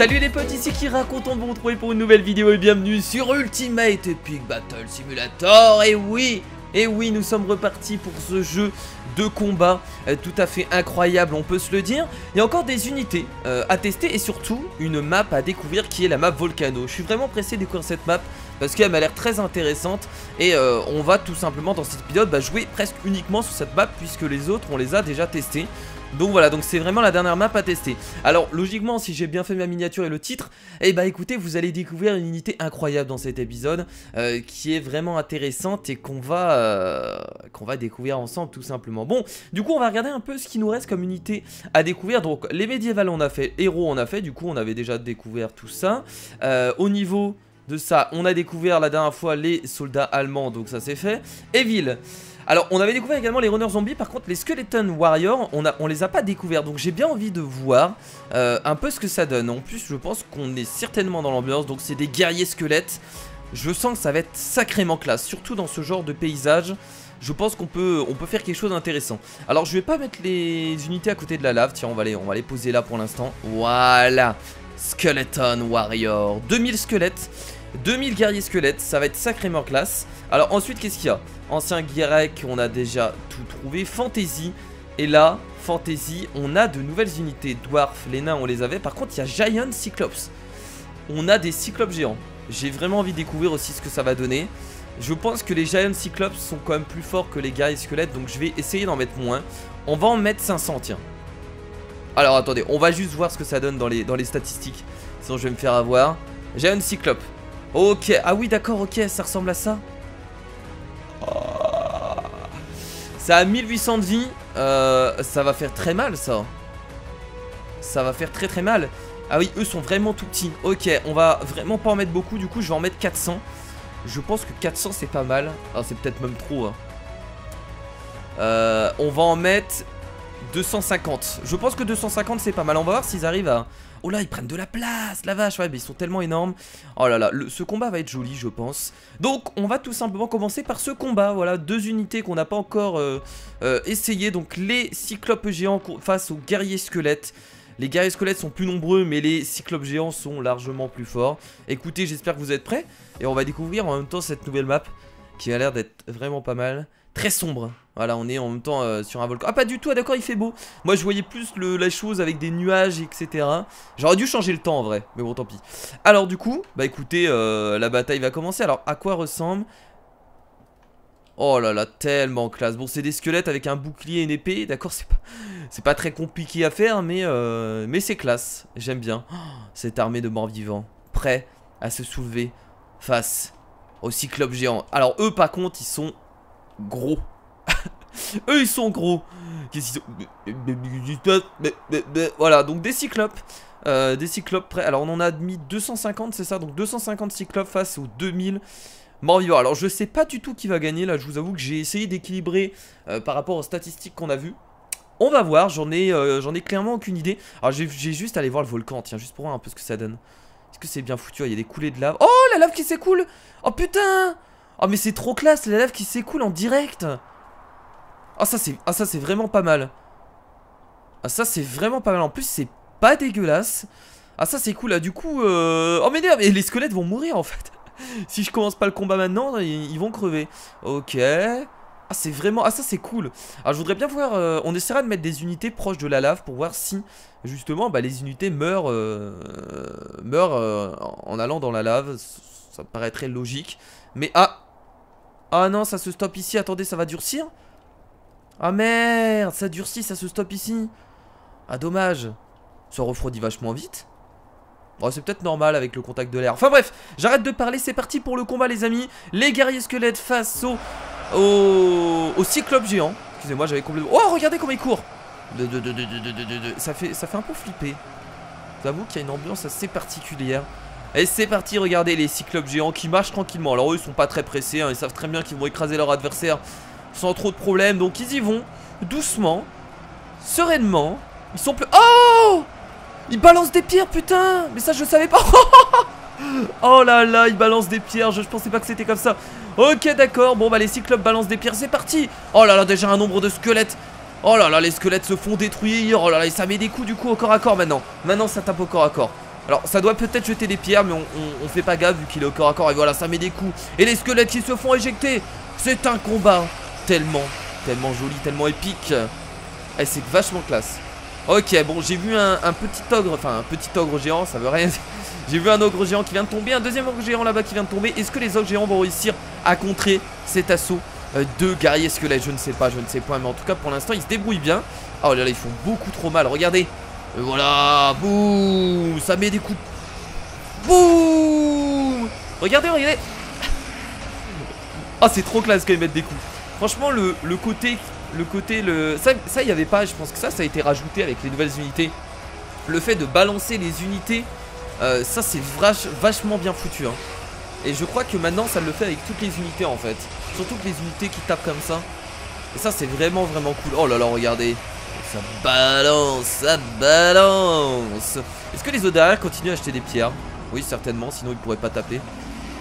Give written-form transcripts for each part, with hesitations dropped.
Salut les potes, ici Kira, content de vous retrouver pour une nouvelle vidéo et bienvenue sur Ultimate Epic Battle Simulator. Et oui, nous sommes repartis pour ce jeu de combat tout à fait incroyable, on peut se le dire. Il y a encore des unités à tester et surtout une map à découvrir qui est la map Volcano. Je suis vraiment pressé de découvrir cette map parce qu'elle m'a l'air très intéressante et on va tout simplement dans cet épisode jouer presque uniquement sur cette map puisque les autres on les a déjà testés. Donc voilà, donc c'est vraiment la dernière map à tester. Alors logiquement, si j'ai bien fait ma miniature et le titre, eh bah écoutez, vous allez découvrir une unité incroyable dans cet épisode qui est vraiment intéressante et qu'on va découvrir ensemble tout simplement. Bon, du coup on va regarder un peu ce qui nous reste comme unité à découvrir. Donc les médiévales on a fait, héros on a fait, du coup on avait déjà découvert tout ça. Au niveau de ça, on a découvert la dernière fois les soldats allemands, donc ça c'est fait. Et ville. Alors on avait découvert également les runners zombies, par contre les skeleton warriors on les a pas découverts, donc j'ai bien envie de voir un peu ce que ça donne. En plus je pense qu'on est certainement dans l'ambiance, donc c'est des guerriers squelettes. Je sens que ça va être sacrément classe, surtout dans ce genre de paysage. Je pense qu'on peut faire quelque chose d'intéressant. Alors je vais pas mettre les unités à côté de la lave, tiens on va les poser là pour l'instant. Voilà, skeleton warrior, 2000 squelettes, 2000 guerriers squelettes, ça va être sacrément classe. Alors ensuite qu'est-ce qu'il y a? Ancien Guérec, on a déjà tout trouvé. Fantasy, et là, Fantasy, on a de nouvelles unités. Dwarf, les nains, on les avait. Par contre, il y a Giant Cyclops. On a des cyclopes géants. J'ai vraiment envie de découvrir aussi ce que ça va donner. Je pense que les Giant Cyclops sont quand même plus forts que les guerriers squelettes, donc je vais essayer d'en mettre moins. On va en mettre 500, tiens. Alors attendez, on va juste voir ce que ça donne dans les statistiques. Sinon je vais me faire avoir. Giant Cyclope. Ok, ah oui d'accord, ok, ça ressemble à ça. Ça a 1800 de vie, ça va faire très mal ça. Ça va faire très mal. Ah oui, eux sont vraiment tout petits. Ok, on va vraiment pas en mettre beaucoup, du coup je vais en mettre 400. Je pense que 400 c'est pas mal. Ah c'est peut-être même trop hein. On va en mettre 250. Je pense que 250 c'est pas mal. On va voir s'ils arrivent à... Oh là ils prennent de la place, la vache, ouais mais ils sont tellement énormes. Oh là là, ce combat va être joli je pense. Donc on va tout simplement commencer par ce combat. Voilà, deux unités qu'on n'a pas encore essayé. Donc les cyclopes géants face aux guerriers squelettes. Les guerriers squelettes sont plus nombreux mais les cyclopes géants sont largement plus forts. Écoutez, j'espère que vous êtes prêts. Et on va découvrir en même temps cette nouvelle map qui a l'air d'être vraiment pas mal. Très sombre. Voilà, on est en même temps sur un volcan. Ah, pas du tout, ah, d'accord, il fait beau. Moi, je voyais plus la chose avec des nuages, etc. J'aurais dû changer le temps en vrai, mais bon, tant pis. Alors, du coup, bah écoutez, la bataille va commencer. Alors, à quoi ressemble? Oh là là, tellement classe. Bon, c'est des squelettes avec un bouclier et une épée. D'accord, c'est pas très compliqué à faire, mais c'est classe. J'aime bien. Oh, cette armée de morts-vivants, prêts à se soulever face aux cyclopes géants. Alors, eux, par contre, ils sont gros. Eux ils sont gros. Qu'est-ce qu'ils sont? Voilà, donc des cyclopes. Des cyclopes prêts. Alors on en a mis 250, c'est ça? Donc 250 cyclopes face aux 2000 morts-vivants. Alors je sais pas du tout qui va gagner là. Je vous avoue que j'ai essayé d'équilibrer par rapport aux statistiques qu'on a vues. On va voir, j'en ai clairement aucune idée. Alors j'ai juste allé voir le volcan, tiens, juste pour voir un peu ce que ça donne. Est-ce que c'est bien foutu? Il y a des coulées de lave. Oh la lave qui s'écoule. Oh putain. Oh mais c'est trop classe, la lave qui s'écoule en direct. Ah ça c'est vraiment pas mal. Ah ça c'est vraiment pas mal. En plus c'est pas dégueulasse. Ah ça c'est cool là, du coup oh mais merde, les squelettes vont mourir en fait. Si je commence pas le combat maintenant, ils vont crever. Ok. Ah c'est vraiment... Ah ça c'est cool. Alors je voudrais bien voir... on essaiera de mettre des unités proches de la lave pour voir si justement les unités meurent en allant dans la lave. Ça me paraîtrait logique. Mais ah non, ça se stoppe ici. Attendez, ça va durcir. Ah merde, ça durcit, ça se stoppe ici. Ah dommage. Ça refroidit vachement vite. Bon, c'est peut-être normal avec le contact de l'air. Enfin bref, j'arrête de parler, c'est parti pour le combat les amis. Les guerriers squelettes face au cyclope géant. Excusez-moi, j'avais complètement... Oh, regardez comme il court. Ça fait un peu flipper. J'avoue qu'il y a une ambiance assez particulière. Et c'est parti, regardez les cyclopes géants qui marchent tranquillement. Alors eux ils sont pas très pressés hein, ils savent très bien qu'ils vont écraser leur adversaire sans trop de problèmes. Donc ils y vont, doucement, sereinement. Ils sont plus... Oh, ils balancent des pierres putain. Mais ça je savais pas. Oh là là, ils balancent des pierres, je pensais pas que c'était comme ça. Ok d'accord, bon bah les cyclopes balancent des pierres, c'est parti. Oh là là, déjà un nombre de squelettes. Oh là là, les squelettes se font détruire. Oh là là, et ça met des coups du coup au corps à corps maintenant. Maintenant ça tape au corps à corps. Alors ça doit peut-être jeter des pierres, mais on fait pas gaffe vu qu'il est au corps à corps. Et voilà, ça met des coups. Et les squelettes qui se font éjecter. C'est un combat tellement joli, tellement épique. Et c'est vachement classe. Ok, bon, j'ai vu un petit ogre, enfin un petit ogre géant, ça veut rien dire. J'ai vu un ogre géant qui vient de tomber, un deuxième ogre géant là-bas qui vient de tomber. Est-ce que les ogres géants vont réussir à contrer cet assaut de guerriers squelettes? Je ne sais pas, mais en tout cas pour l'instant ils se débrouillent bien. Oh là là, ils font beaucoup trop mal, regardez. Voilà, boum, ça met des coups. Boum. Regardez. Oh, c'est trop classe quand ils mettent des coups. Franchement, le côté, ça il n'y avait pas, je pense que ça a été rajouté avec les nouvelles unités. Le fait de balancer les unités, ça c'est vachement bien foutu, hein. Et je crois que maintenant ça le fait avec toutes les unités en fait. Surtout que les unités qui tapent comme ça. Et ça c'est vraiment cool. Oh là là, regardez. Ça balance. Est-ce que les autres derrière continuent à acheter des pierres? Oui, certainement, sinon ils pourraient pas taper.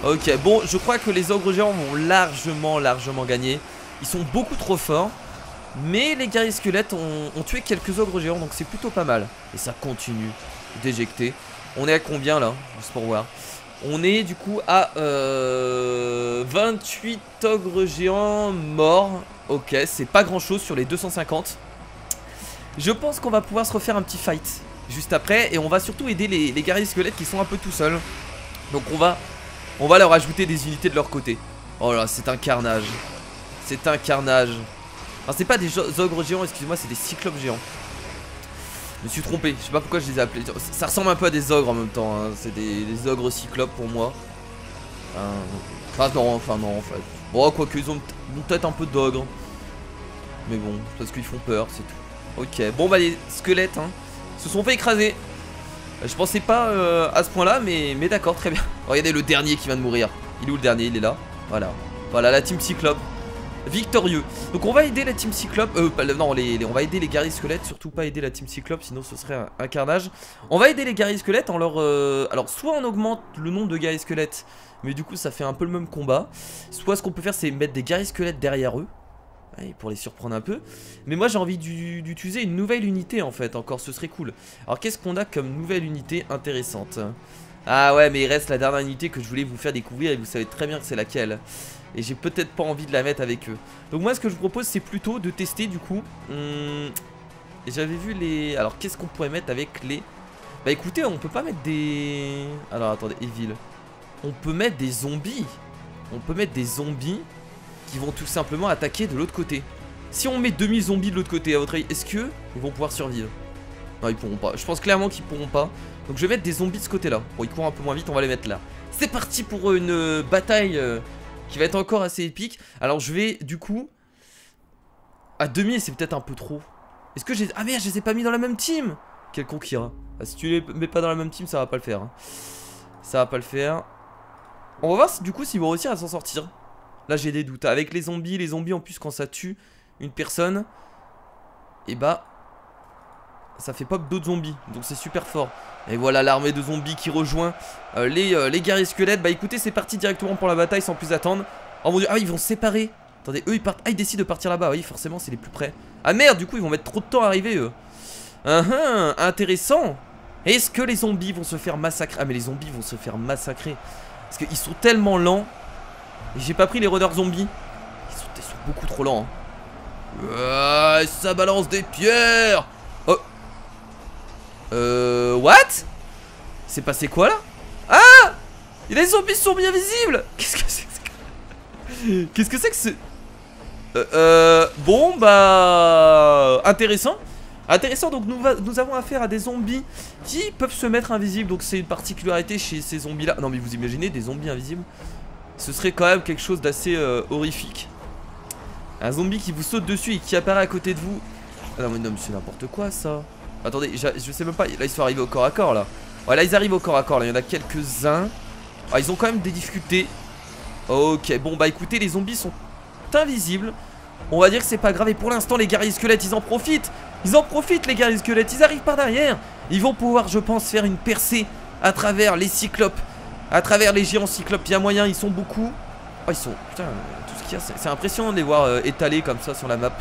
Ok, bon, je crois que les ogres géants vont largement gagner. Ils sont beaucoup trop forts. Mais les guerriers squelettes ont tué quelques ogres géants, donc c'est plutôt pas mal. Et ça continue d'éjecter. On est à combien là? Juste pour voir. On est du coup à 28 ogres géants morts. Ok, c'est pas grand chose sur les 250. Je pense qu'on va pouvoir se refaire un petit fight juste après. Et on va surtout aider les guerriers squelettes qui sont un peu tout seuls. Donc on va leur ajouter des unités de leur côté. Oh là, c'est un carnage. C'est un carnage. Alors c'est pas des ogres géants, excusez-moi, c'est des cyclopes géants. Je me suis trompé, je sais pas pourquoi je les ai appelés. Ça ressemble un peu à des ogres en même temps, hein. C'est des ogres cyclopes pour moi. Enfin non, en fait. Bon, quoique ils ont peut-être un peu d'ogres. Mais bon, parce qu'ils font peur, c'est tout. Ok, bon bah les squelettes se sont fait écraser. Je pensais pas à ce point là, mais d'accord, très bien. Regardez le dernier qui vient de mourir. Il est où le dernier? Il est là. Voilà la team cyclope. Victorieux. Donc on va aider la team cyclope. Non, on va aider les guerriers squelettes. Surtout pas aider la team cyclope, sinon ce serait un carnage. On va aider les guerriers squelettes en leur... Alors soit on augmente le nombre de guerriers squelettes, mais du coup ça fait un peu le même combat. Soit ce qu'on peut faire c'est mettre des guerriers squelettes derrière eux, ouais, pour les surprendre un peu. Mais moi j'ai envie d'utiliser une nouvelle unité en fait. Encore, ce serait cool. Alors qu'est-ce qu'on a comme nouvelle unité intéressante? Ah ouais, mais il reste la dernière unité que je voulais vous faire découvrir. Et vous savez très bien que c'est laquelle. Et j'ai peut-être pas envie de la mettre avec eux. Donc moi ce que je vous propose c'est plutôt de tester du coup. J'avais vu les... Alors qu'est-ce qu'on pourrait mettre avec les... Bah écoutez, on peut pas mettre des... Alors attendez, Evil. On peut mettre des zombies. Qui vont tout simplement attaquer de l'autre côté. Si on met demi-zombies de l'autre côté, à votre avis, est-ce que ils vont pouvoir survivre? Non, ils pourront pas. Je pense clairement qu'ils pourront pas. Donc je vais mettre des zombies de ce côté là. Bon, ils courent un peu moins vite, on va les mettre là. C'est parti pour une bataille qui va être encore assez épique. Alors je vais du coup... À demi, c'est peut-être un peu trop. Est-ce que j'ai... Ah merde, je les ai pas mis dans la même team. Quel con qui ira. Ah, si tu les mets pas dans la même team, ça va pas le faire. Ça va pas le faire. On va voir si, du coup s'ils vont réussir à s'en sortir. Là j'ai des doutes. Avec les zombies en plus quand ça tue une personne, et bah ça fait pop d'autres zombies. Donc c'est super fort. Et voilà l'armée de zombies qui rejoint les guerriers squelettes. Bah écoutez, c'est parti directement pour la bataille sans plus attendre. Oh mon dieu, ah ils vont se séparer. Attendez, eux ils partent. Ah ils décident de partir là-bas, oui forcément c'est les plus près. Ah merde, du coup ils vont mettre trop de temps à arriver eux. Intéressant. Est-ce que les zombies vont se faire massacrer? Ah mais les zombies vont se faire massacrer. Parce qu'ils sont tellement lents. Et j'ai pas pris les runners zombies. Ils sont beaucoup trop lents. Ça balance des pierres. Oh. What? C'est passé quoi là? Ah! Il y a des zombies invisibles. Qu'est-ce que c'est que... Qu'est-ce que c'est que ce... Bon bah... Intéressant. Donc nous avons affaire à des zombies qui peuvent se mettre invisibles. Donc c'est une particularité chez ces zombies là. Non mais vous imaginez des zombies invisibles? Ce serait quand même quelque chose d'assez horrifique. Un zombie qui vous saute dessus et qui apparaît à côté de vous. Ah non mais c'est n'importe quoi ça. Attendez, je sais même pas. Là ils sont arrivés au corps à corps là. Ouais là ils arrivent au corps à corps là. Il y en a quelques-uns. Ah ils ont quand même des difficultés. Ok bon bah écoutez, les zombies sont invisibles. On va dire que c'est pas grave. Et pour l'instant les guerriers squelettes ils en profitent. Les guerriers squelettes. Ils arrivent par derrière. Ils vont pouvoir je pense faire une percée à travers les cyclopes. À travers les géants cyclopes, il y a moyen, ils sont beaucoup. Oh ils sont... Putain, tout ce qu'il y a, c'est impressionnant de les voir étalés comme ça sur la map.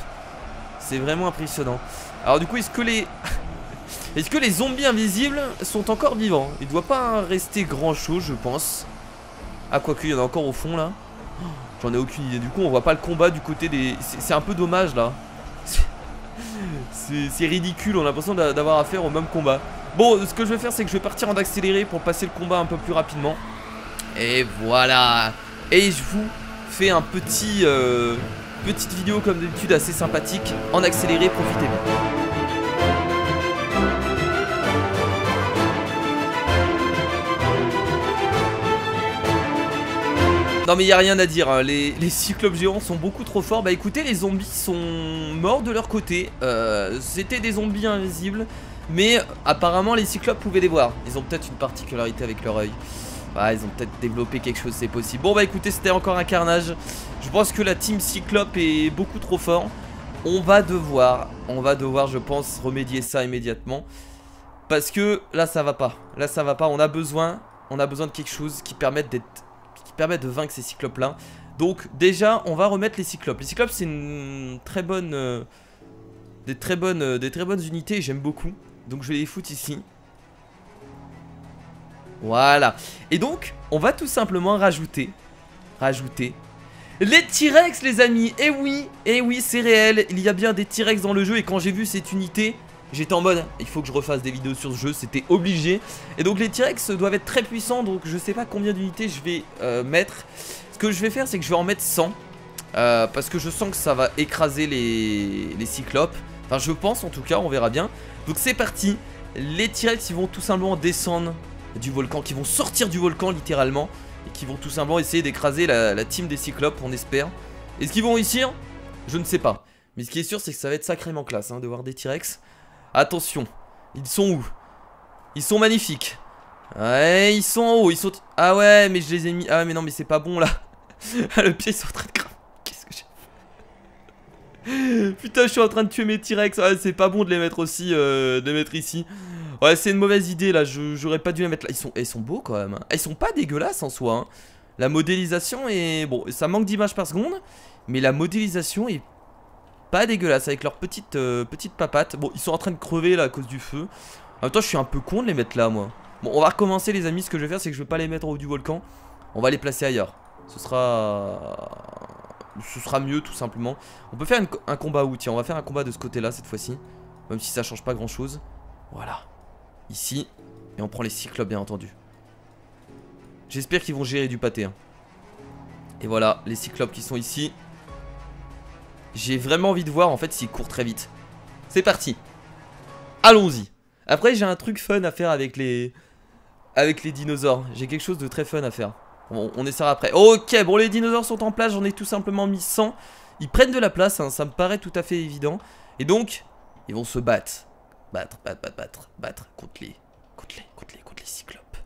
C'est vraiment impressionnant. Alors du coup, est-ce que les... Est-ce que les zombies invisibles sont encore vivants? Il doit pas rester grand chose, je pense. Ah, quoique, il y en a encore au fond là. J'en ai aucune idée. Du coup, on voit pas le combat du côté des... C'est un peu dommage là. C'est ridicule, on a l'impression d'avoir affaire au même combat. Bon, ce que je vais faire, c'est que je vais partir en accéléré pour passer le combat un peu plus rapidement. Et voilà. Et je vous fais un petit... petite vidéo comme d'habitude assez sympathique. En accéléré, profitez-en. Non mais il n'y a rien à dire, hein. Les cyclopes géants sont beaucoup trop forts. Bah écoutez, les zombies sont morts de leur côté. C'était des zombies invisibles, mais apparemment les cyclopes pouvaient les voir. Ils ont peut-être une particularité avec leur œil. Bah ils ont peut-être développé quelque chose, c'est possible. Bon bah écoutez, c'était encore un carnage. Je pense que la team cyclope est beaucoup trop fort. On va devoir je pense remédier ça immédiatement. Parce que là ça va pas. Là ça va pas, on a besoin de quelque chose qui permette de vaincre ces cyclopes là. Donc déjà on va remettre les cyclopes. Les cyclopes c'est une très bonne des très bonnes unités, j'aime beaucoup. Donc je vais les foutre ici. Voilà. Et donc on va tout simplement rajouter les T-Rex les amis. Et oui c'est réel, il y a bien des T-Rex dans le jeu. Et quand j'ai vu cette unité, j'étais en mode, il faut que je refasse des vidéos sur ce jeu, c'était obligé. Et donc les T-Rex doivent être très puissants, donc je sais pas combien d'unités je vais mettre. Ce que je vais faire, c'est que je vais en mettre 100. Parce que je sens que ça va écraser les cyclopes. Enfin je pense en tout cas, on verra bien. Donc c'est parti, les T-Rex ils vont tout simplement descendre du volcan, qui vont sortir du volcan littéralement. Et qui vont tout simplement essayer d'écraser la team des cyclopes, on espère. Est-ce qu'ils vont réussir? Je ne sais pas. Mais ce qui est sûr, c'est que ça va être sacrément classe hein, de voir des T-Rex. Attention, ils sont où? Ils sont magnifiques. Ouais, ils sont en haut, ils sont... Ah ouais, mais je les ai mis... Ah mais non, mais c'est pas bon là. Le pied, ils sont en train de cramer. Qu'est-ce que j'ai fait? Putain, je suis en train de tuer mes T-Rex. Ouais, c'est pas bon de les mettre aussi, de les mettre ici. Ouais, c'est une mauvaise idée là, j'aurais pas dû les mettre là. Ils sont beaux quand même hein. Ils sont pas dégueulasses en soi hein. La modélisation est... Bon, ça manque d'images par seconde, mais la modélisation est pas dégueulasse avec leurs petites papates. Bon, ils sont en train de crever là à cause du feu. En même temps, je suis un peu con de les mettre là, moi. Bon, on va recommencer les amis. Ce que je vais faire, c'est que je vais pas les mettre au haut du volcan. On va les placer ailleurs. Ce sera mieux tout simplement. On peut faire un combat où? Tiens, on va faire un combat de ce côté là cette fois-ci. Même si ça change pas grand chose. Voilà. Ici. Et on prend les cyclopes bien entendu. J'espère qu'ils vont gérer du pâté hein. Et voilà, les cyclopes qui sont ici. J'ai vraiment envie de voir en fait s'ils courent très vite. C'est parti. Allons-y. Après j'ai un truc fun à faire avec les dinosaures. J'ai quelque chose de très fun à faire. On essaiera après. Ok, bon les dinosaures sont en place. J'en ai tout simplement mis 100. Ils prennent de la place hein, ça me paraît tout à fait évident. Et donc ils vont se battre. Battre contre les cyclopes.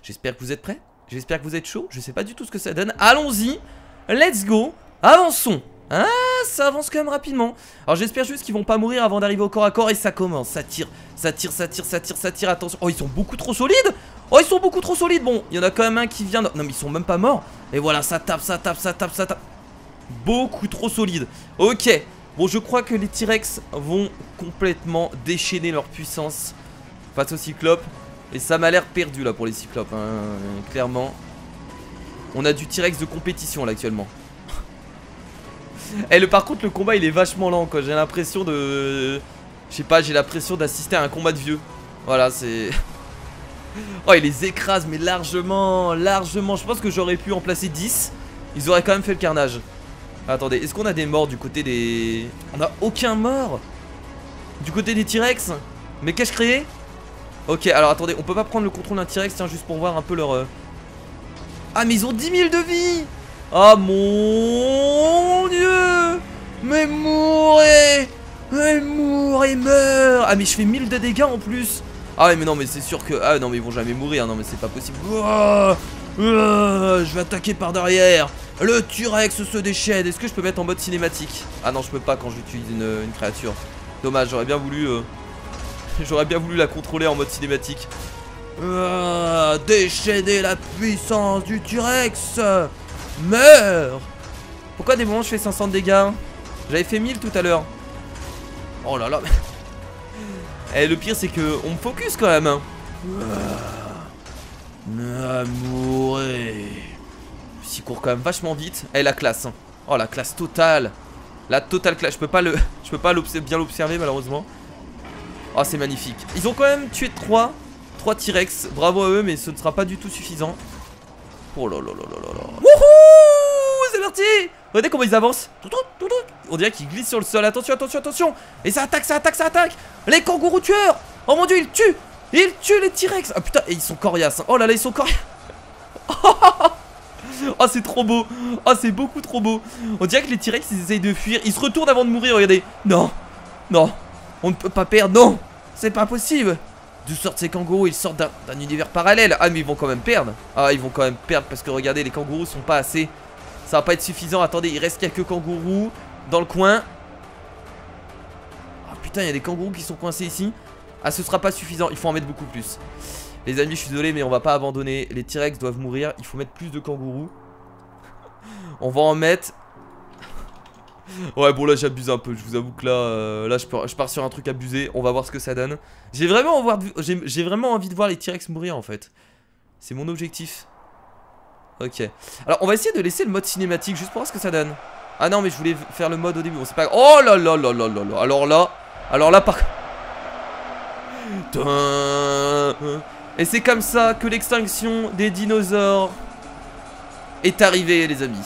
J'espère que vous êtes prêts. J'espère que vous êtes chaud. Je sais pas du tout ce que ça donne. Allons-y. Let's go. Avançons. Ah, ça avance quand même rapidement. Alors j'espère juste qu'ils vont pas mourir avant d'arriver au corps à corps. Et ça commence, ça tire. Attention. Oh, ils sont beaucoup trop solides. Bon, il y en a quand même un qui vient de... Non mais ils sont même pas morts. Et voilà, ça tape. Beaucoup trop solide. Ok. Bon, je crois que les T-Rex vont complètement déchaîner leur puissance face aux cyclopes. Et ça m'a l'air perdu là pour les cyclopes hein, clairement. On a du T-Rex de compétition là actuellement. Et par contre le combat il est vachement lent quoi. J'ai l'impression de... Je sais pas, j'ai l'impression d'assister à un combat de vieux. Voilà c'est... Oh il les écrase mais largement. Je pense que j'aurais pu en placer 10. Ils auraient quand même fait le carnage. Attendez, est-ce qu'on a des morts du côté des... On a aucun mort du côté des T-Rex. Mais qu'ai-je créé? Ok, alors attendez, on peut pas prendre le contrôle d'un T-Rex, tiens, juste pour voir un peu leur... Ah, mais ils ont 10 000 de vie. Ah, mon Dieu. Mais mourrez. Meurt. Ah, mais je fais 1000 de dégâts en plus. Ah ouais, mais non, mais c'est sûr que... Ah non, mais ils vont jamais mourir, non, mais c'est pas possible. Je vais attaquer par derrière. Le T-Rex se déchaîne. Est-ce que je peux mettre en mode cinématique? Ah non, je peux pas quand j'utilise une créature. Dommage, j'aurais bien voulu... J'aurais bien voulu la contrôler en mode cinématique. Déchaîner la puissance du T-Rex. Meurs. Pourquoi des moments je fais 500 de dégâts? J'avais fait 1000 tout à l'heure. Oh là là. Et le pire c'est que on me focus quand même hein. Mourir. S'il court quand même vachement vite. Et la classe hein. Oh la classe totale. La totale classe. Je peux pas bien l'observer malheureusement. Oh c'est magnifique. Ils ont quand même tué 3 T-Rex. Bravo à eux mais ce ne sera pas du tout suffisant. Oh là là là là là. Wouhou, c'est parti. Regardez comment ils avancent. On dirait qu'ils glissent sur le sol. Attention, attention, attention. Et ça attaque, ça attaque, ça attaque. Les kangourous tueurs. Oh mon dieu, ils tuent. Ils tuent les T-Rex. Ah putain, et ils sont coriaces. Oh là là, ils sont coriaces. Oh c'est trop beau. Oh c'est beaucoup trop beau. On dirait que les T-Rex ils essayent de fuir. Ils se retournent avant de mourir, regardez. Non, non, on ne peut pas perdre, non. C'est pas possible. D'où sortent ces kangourous? Ils sortent d'un univers parallèle. Ah mais ils vont quand même perdre. Ah ils vont quand même perdre parce que regardez, les kangourous sont pas assez. Ça va pas être suffisant. Attendez, il reste quelques kangourous dans le coin. Ah putain, il y a des kangourous qui sont coincés ici. Ah ce sera pas suffisant, il faut en mettre beaucoup plus. Les amis, je suis désolé mais on va pas abandonner. Les T-Rex doivent mourir, il faut mettre plus de kangourous. On va en mettre. Ouais bon là j'abuse un peu, je vous avoue que là, je pars sur un truc abusé. On va voir ce que ça donne. J'ai vraiment envie de voir les T-Rex mourir en fait. C'est mon objectif. Ok. Alors on va essayer de laisser le mode cinématique juste pour voir ce que ça donne. Ah non mais je voulais faire le mode au début. Bon c'est pas grave. Oh là là là là là là. Alors là par... Et c'est comme ça que l'extinction des dinosaures est arrivée les amis.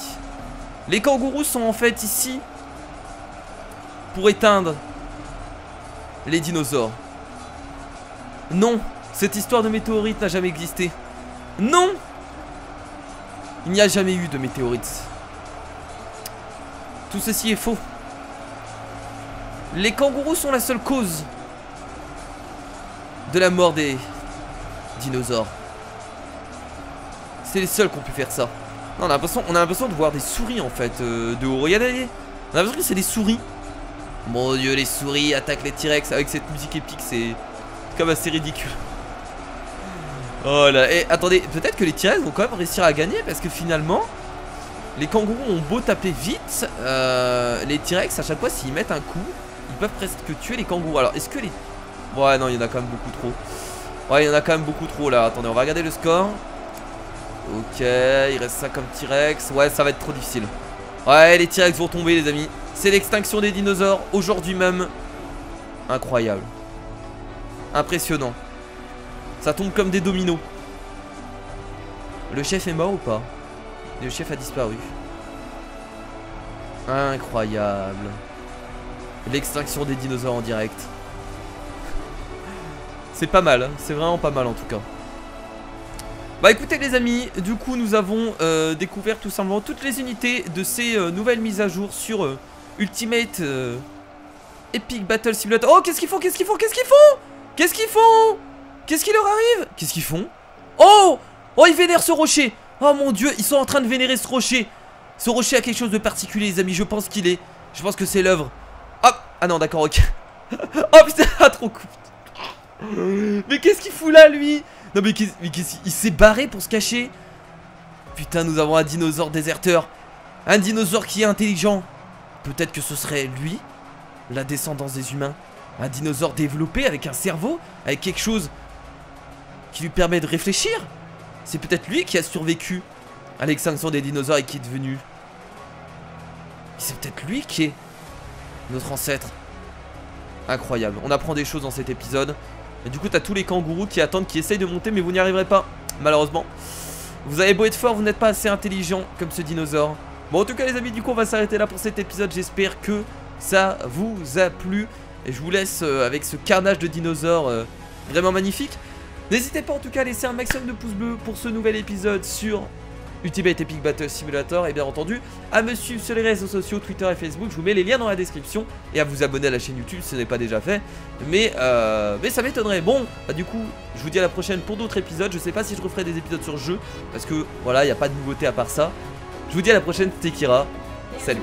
Les kangourous sont en fait ici pour éteindre les dinosaures. Non, cette histoire de météorite n'a jamais existé. Non, il n'y a jamais eu de météorite. Tout ceci est faux. Les kangourous sont la seule cause de la mort des dinosaures. C'est les seuls qui ont pu faire ça. Non, on a l'impression de voir des souris en fait de haut. Regardez, on a l'impression que c'est des souris. Mon dieu, les souris attaquent les T-Rex avec cette musique épique, c'est comme assez ridicule. Oh là, et attendez, peut-être que les T-Rex vont quand même réussir à gagner parce que finalement, les kangourous ont beau taper vite, les T-Rex à chaque fois s'ils mettent un coup, ils peuvent presque tuer les kangourous. Alors est-ce que les... Ouais non, il y en a quand même beaucoup trop. Ouais, il y en a quand même beaucoup trop là. Attendez, on va regarder le score. Ok, il reste ça comme T-Rex. Ouais, ça va être trop difficile. Ouais, les T-Rex vont tomber les amis. C'est l'extinction des dinosaures aujourd'hui même. Incroyable. Impressionnant. Ça tombe comme des dominos. Le chef est mort ou pas? Le chef a disparu. Incroyable. L'extinction des dinosaures en direct. C'est pas mal, c'est vraiment pas mal en tout cas. Bah écoutez les amis, du coup nous avons découvert tout simplement toutes les unités de ces nouvelles mises à jour sur Ultimate Epic Battle Simulator. Oh qu'est-ce qu'ils font? Qu'est-ce qu'ils font? Qu'est-ce qu'ils font? Qu'est-ce qu'ils font? Qu'est-ce qui leur arrive? Qu'est-ce qu'ils font? Oh! Oh ils vénèrent ce rocher. Oh mon dieu, ils sont en train de vénérer ce rocher. Ce rocher a quelque chose de particulier les amis, je pense qu'il est. Je pense que c'est l'œuvre. Hop! Ah non d'accord, ok. Oh putain, trop cool. Mais qu'est-ce qu'il fout là lui? Non mais il s'est barré pour se cacher. Putain, nous avons un dinosaure déserteur. Un dinosaure qui est intelligent. Peut-être que ce serait lui, la descendance des humains. Un dinosaure développé avec un cerveau, avec quelque chose qui lui permet de réfléchir. C'est peut-être lui qui a survécu à l'extinction des dinosaures et qui est devenu... C'est peut-être lui qui est notre ancêtre. Incroyable, on apprend des choses dans cet épisode. Et du coup t'as tous les kangourous qui attendent, qui essayent de monter mais vous n'y arriverez pas, malheureusement. Vous avez beau être fort, vous n'êtes pas assez intelligent comme ce dinosaure. Bon en tout cas les amis, du coup on va s'arrêter là pour cet épisode. J'espère que ça vous a plu. Et je vous laisse avec ce carnage de dinosaures vraiment magnifique. N'hésitez pas en tout cas à laisser un maximum de pouces bleus pour ce nouvel épisode sur Ultimate Epic Battle Simulator. Et bien entendu à me suivre sur les réseaux sociaux, Twitter et Facebook. Je vous mets les liens dans la description. Et à vous abonner à la chaîne YouTube si ce n'est pas déjà fait. Mais ça m'étonnerait. Bon bah du coup je vous dis à la prochaine pour d'autres épisodes. Je sais pas si je referai des épisodes sur jeu, parce que voilà, il n'y a pas de nouveauté à part ça. Je vous dis à la prochaine, c'était Kira. Salut.